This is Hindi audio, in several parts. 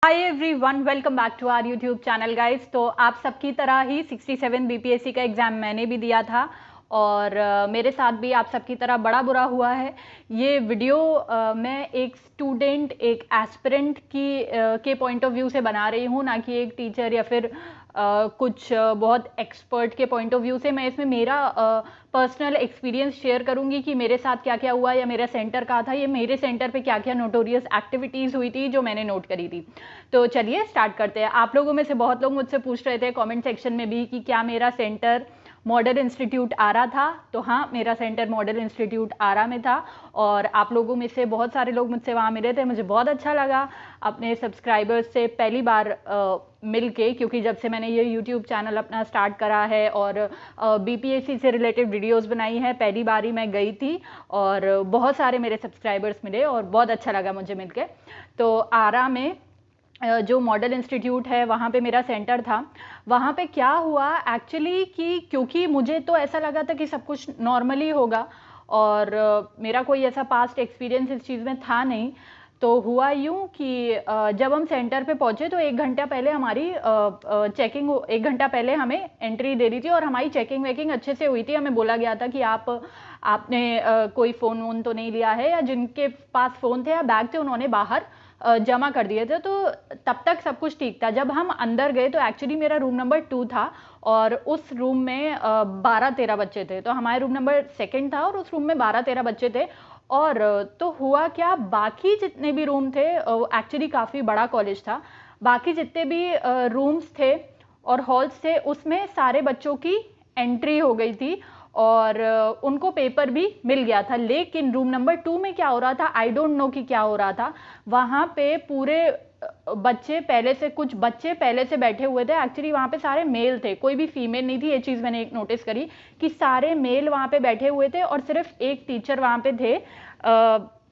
Hi everyone, welcome back to our YouTube channel guys. तो आप सबकी तरह ही 67 बीपीएससी का एग्ज़ाम मैंने भी दिया था और मेरे साथ भी आप सबकी तरह बड़ा बुरा हुआ है। ये वीडियो मैं एक स्टूडेंट, एक एस्पिरेंट के पॉइंट ऑफ व्यू से बना रही हूँ, ना कि एक टीचर या फिर कुछ बहुत एक्सपर्ट के पॉइंट ऑफ व्यू से। मैं इसमें मेरा पर्सनल एक्सपीरियंस शेयर करूंगी कि मेरे साथ क्या क्या हुआ या मेरा सेंटर कहाँ था, ये मेरे सेंटर पे क्या क्या नोटोरियस एक्टिविटीज़ हुई थी जो मैंने नोट करी थी। तो चलिए स्टार्ट करते हैं। आप लोगों में से बहुत लोग मुझसे पूछ रहे थे कमेंट सेक्शन में भी कि क्या मेरा सेंटर मॉडल इंस्टीट्यूट आरा था। तो हाँ, मेरा सेंटर मॉडल इंस्टीट्यूट आरा में था और आप लोगों में से बहुत सारे लोग मुझसे वहाँ मिले थे। मुझे बहुत अच्छा लगा अपने सब्सक्राइबर्स से पहली बार मिल के, क्योंकि जब से मैंने ये यूट्यूब चैनल अपना स्टार्ट करा है और बीपीएससी से रिलेटेड वीडियोस बनाई है, पहली बार ही मैं गई थी और बहुत सारे मेरे सब्सक्राइबर्स मिले और बहुत अच्छा लगा मुझे मिलके। तो आरा में जो मॉडल इंस्टीट्यूट है वहाँ पे मेरा सेंटर था। वहाँ पे क्या हुआ एक्चुअली कि क्योंकि मुझे तो ऐसा लगा था कि सब कुछ नॉर्मली होगा और मेरा कोई ऐसा पास्ट एक्सपीरियंस इस चीज़ में था नहीं। तो हुआ यूँ कि जब हम सेंटर पे पहुँचे तो 1 घंटा पहले हमारी चेकिंग, 1 घंटा पहले हमें एंट्री दे दी थी और हमारी चेकिंग वेकिंग अच्छे से हुई थी। हमें बोला गया था कि आपने कोई फ़ोन वोन तो नहीं लिया है, या जिनके पास फ़ोन थे या बैग थे उन्होंने बाहर जमा कर दिए थे। तो तब तक सब कुछ ठीक था। जब हम अंदर गए तो एक्चुअली मेरा रूम नंबर 2 था और उस रूम में 12-13 बच्चे थे। तो हमारे रूम नंबर 2 था और उस रूम में 12-13 बच्चे थे। और तो हुआ क्या, बाकी जितने भी रूम थे, एक्चुअली काफ़ी बड़ा कॉलेज था, बाकी जितने भी रूम्स थे और हॉल्स थे उसमें सारे बच्चों की एंट्री हो गई थी और उनको पेपर भी मिल गया था। लेकिन रूम नंबर 2 में क्या हो रहा था, आई डोंट नो कि क्या हो रहा था। वहाँ पे पूरे बच्चे पहले से, कुछ बच्चे पहले से बैठे हुए थे। एक्चुअली वहाँ पे सारे मेल थे, कोई भी फीमेल नहीं थी। ये चीज़ मैंने एक नोटिस करी कि सारे मेल वहाँ पे बैठे हुए थे और सिर्फ एक टीचर वहाँ पे थे।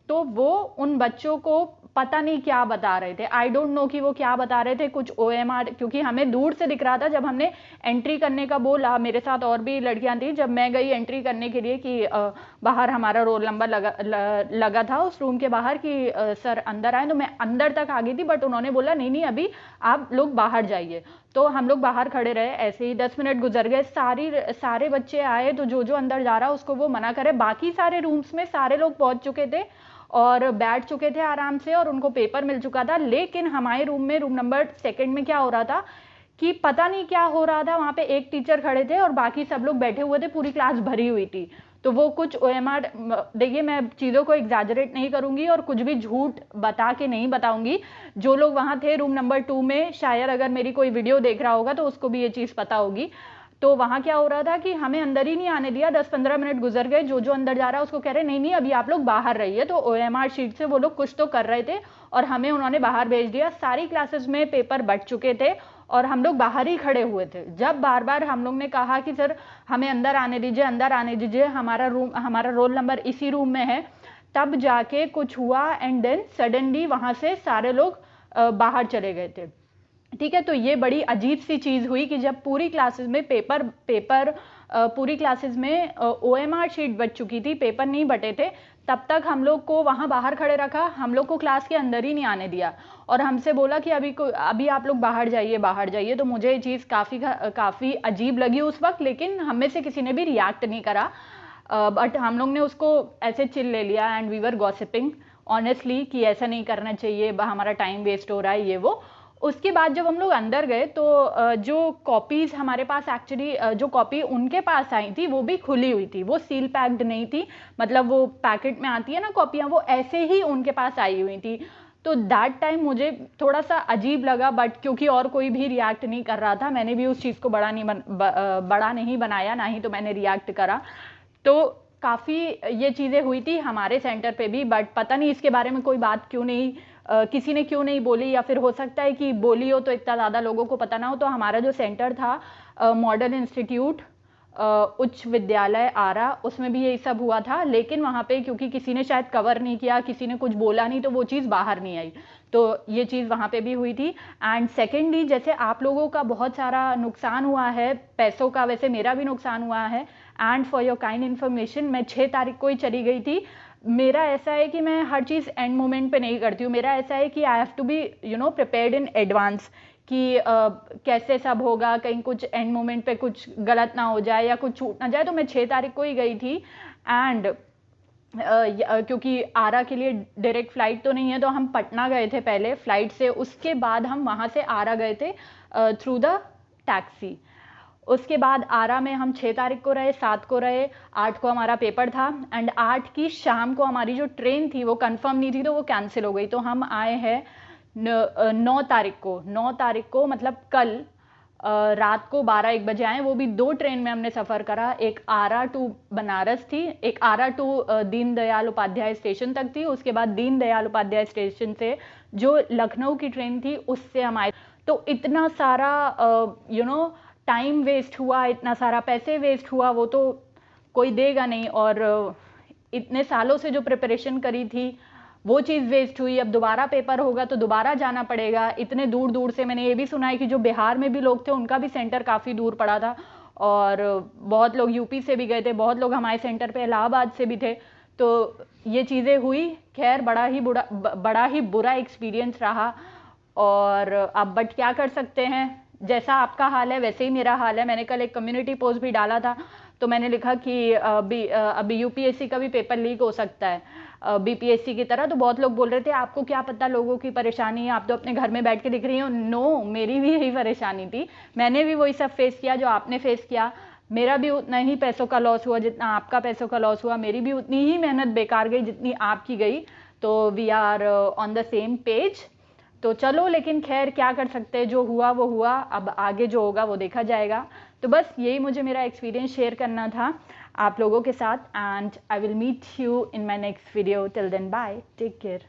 तो वो उन बच्चों को पता नहीं क्या बता रहे थे। आई डोंट नो कि वो क्या बता रहे थे, कुछ ओएमआर, क्योंकि हमें दूर से दिख रहा था। जब हमने एंट्री करने का बोला, मेरे साथ और भी लड़कियां थी, जब मैं गई एंट्री करने के लिए कि बाहर हमारा रोल नंबर लगा था उस रूम के बाहर कि सर अंदर आए, तो मैं अंदर तक आ गई थी। बट उन्होंने बोला नहीं नहीं, अभी आप लोग बाहर जाइए। तो हम लोग बाहर खड़े रहे। ऐसे ही 10 मिनट गुजर गए, सारे बच्चे आए तो जो अंदर जा रहा उसको वो मना करे। बाकी सारे रूम्स में सारे लोग पहुंच चुके थे और बैठ चुके थे आराम से और उनको पेपर मिल चुका था। लेकिन हमारे रूम में, रूम नंबर 2 में क्या हो रहा था कि पता नहीं क्या हो रहा था। वहाँ पे एक टीचर खड़े थे और बाकी सब लोग बैठे हुए थे, पूरी क्लास भरी हुई थी। तो वो कुछ ओएमआर, देखिए मैं चीज़ों को एग्जैजरेट नहीं करूंगी और कुछ भी झूठ बता के नहीं बताऊंगी। जो लोग वहाँ थे रूम नंबर 2 में, शायद अगर मेरी कोई वीडियो देख रहा होगा तो उसको भी ये चीज़ पता होगी। तो वहाँ क्या हो रहा था कि हमें अंदर ही नहीं आने दिया। 10-15 मिनट गुजर गए, जो अंदर जा रहा है उसको कह रहे नहीं नहीं, अभी आप लोग बाहर रहिए। तो ओएमआर शीट से वो लोग कुछ तो कर रहे थे और हमें उन्होंने बाहर भेज दिया। सारी क्लासेस में पेपर बट चुके थे और हम लोग बाहर ही खड़े हुए थे। जब बार बार हम लोग ने कहा कि सर हमें अंदर आने दीजिए, अंदर आने दीजिए, हमारा रोल नंबर इसी रूम में है, तब जाके कुछ हुआ। एंड देन सडनली वहाँ से सारे लोग बाहर चले गए थे। ठीक है, तो ये बड़ी अजीब सी चीज़ हुई कि जब पूरी क्लासेस में पूरी क्लासेस में ओएमआर शीट बच चुकी थी, पेपर नहीं बटे थे, तब तक हम लोग को वहाँ बाहर खड़े रखा, हम लोग को क्लास के अंदर ही नहीं आने दिया और हमसे बोला कि अभी आप लोग बाहर जाइए, बाहर जाइए। तो मुझे ये चीज़ काफ़ी अजीब लगी उस वक्त, लेकिन हम में से किसी ने भी रिएक्ट नहीं करा। बट हम लोग ने उसको ऐसे चिल ले लिया and we were gossiping honestly कि ऐसा नहीं करना चाहिए, हमारा टाइम वेस्ट हो रहा है, ये वो। उसके बाद जब हम लोग अंदर गए तो जो कॉपीज़ हमारे पास, एक्चुअली जो कॉपी उनके पास आई थी वो भी खुली हुई थी, वो सील पैक्ड नहीं थी। मतलब वो पैकेट में आती है ना कॉपियाँ, वो ऐसे ही उनके पास आई हुई थी। तो दैट टाइम मुझे थोड़ा सा अजीब लगा, बट क्योंकि और कोई भी रिएक्ट नहीं कर रहा था, मैंने भी उस चीज़ को बड़ा नहीं बनाया, ना ही तो मैंने रिएक्ट करा। तो काफ़ी ये चीज़ें हुई थी हमारे सेंटर पे भी। बट पता नहीं इसके बारे में कोई बात क्यों नहीं, किसी ने क्यों नहीं बोली, या फिर हो सकता है कि बोली हो तो इतना ज़्यादा लोगों को पता ना हो। तो हमारा जो सेंटर था मॉडल इंस्टीट्यूट उच्च विद्यालय आरा, उसमें भी यही सब हुआ था। लेकिन वहाँ पे क्योंकि किसी ने शायद कवर नहीं किया, किसी ने कुछ बोला नहीं, तो वो चीज़ बाहर नहीं आई। तो ये चीज़ वहाँ पे भी हुई थी। एंड सेकेंडली, जैसे आप लोगों का बहुत सारा नुकसान हुआ है पैसों का, वैसे मेरा भी नुकसान हुआ है। And for your kind information, मैं 6 तारीख को ही चली गई थी मेरा ऐसा है कि मैं हर चीज़ एंड मोमेंट पे नहीं करती हूँ। मेरा ऐसा है कि I have to be prepared in advance कि कैसे सब होगा, कहीं कुछ एंड मोमेंट पे कुछ गलत ना हो जाए या कुछ छूट ना जाए। तो मैं 6 तारीख को ही गई थी एंड क्योंकि आरा के लिए डायरेक्ट फ़्लाइट तो नहीं है, तो हम पटना गए थे पहले फ़्लाइट से, उसके बाद हम वहाँ से आरा गए थे थ्रू द टैक्सी। उसके बाद आरा में हम 6 तारीख को रहे, 7 को रहे, 8 को हमारा पेपर था एंड 8 की शाम को हमारी जो ट्रेन थी वो कंफर्म नहीं थी, तो वो कैंसिल हो गई। तो हम आए हैं 9 तारीख को। 9 तारीख को मतलब कल रात को 12-1 बजे आए। वो भी 2 ट्रेन में हमने सफ़र करा। एक आरा टू बनारस थी, एक आरा टू दीनदयाल उपाध्याय स्टेशन तक थी, उसके बाद दीनदयाल उपाध्याय स्टेशन से जो लखनऊ की ट्रेन थी उससे हम आए। तो इतना सारा टाइम वेस्ट हुआ, इतना सारा पैसे वेस्ट हुआ, वो तो कोई देगा नहीं। और इतने सालों से जो प्रिपरेशन करी थी वो चीज़ वेस्ट हुई। अब दोबारा पेपर होगा तो दोबारा जाना पड़ेगा इतने दूर दूर से। मैंने ये भी सुना है कि जो बिहार में भी लोग थे उनका भी सेंटर काफ़ी दूर पड़ा था, और बहुत लोग यूपी से भी गए थे, बहुत लोग हमारे सेंटर पे इलाहाबाद से भी थे। तो ये चीज़ें हुई। खैर बड़ा ही बुरा एक्सपीरियंस रहा। और अब बट क्या कर सकते हैं, जैसा आपका हाल है वैसे ही मेरा हाल है। मैंने कल एक कम्युनिटी पोस्ट भी डाला था, तो मैंने लिखा कि अभी यूपीएससी का भी पेपर लीक हो सकता है बीपीएससी की तरह। तो बहुत लोग बोल रहे थे आपको क्या पता लोगों की परेशानी है, आप तो अपने घर में बैठ के लिख रही हो। नो, मेरी भी यही परेशानी थी, मैंने भी वही सब फेस किया जो आपने फेस किया। मेरा भी उतना ही पैसों का लॉस हुआ जितना आपका पैसों का लॉस हुआ, मेरी भी उतनी ही मेहनत बेकार गई जितनी आपकी गई। तो we are on the same page. तो चलो, लेकिन खैर क्या कर सकते हैं, जो हुआ वो हुआ, अब आगे जो होगा वो देखा जाएगा। तो बस यही मुझे मेरा एक्सपीरियंस शेयर करना था आप लोगों के साथ, and I will meet you in my next video. Till then bye, take care.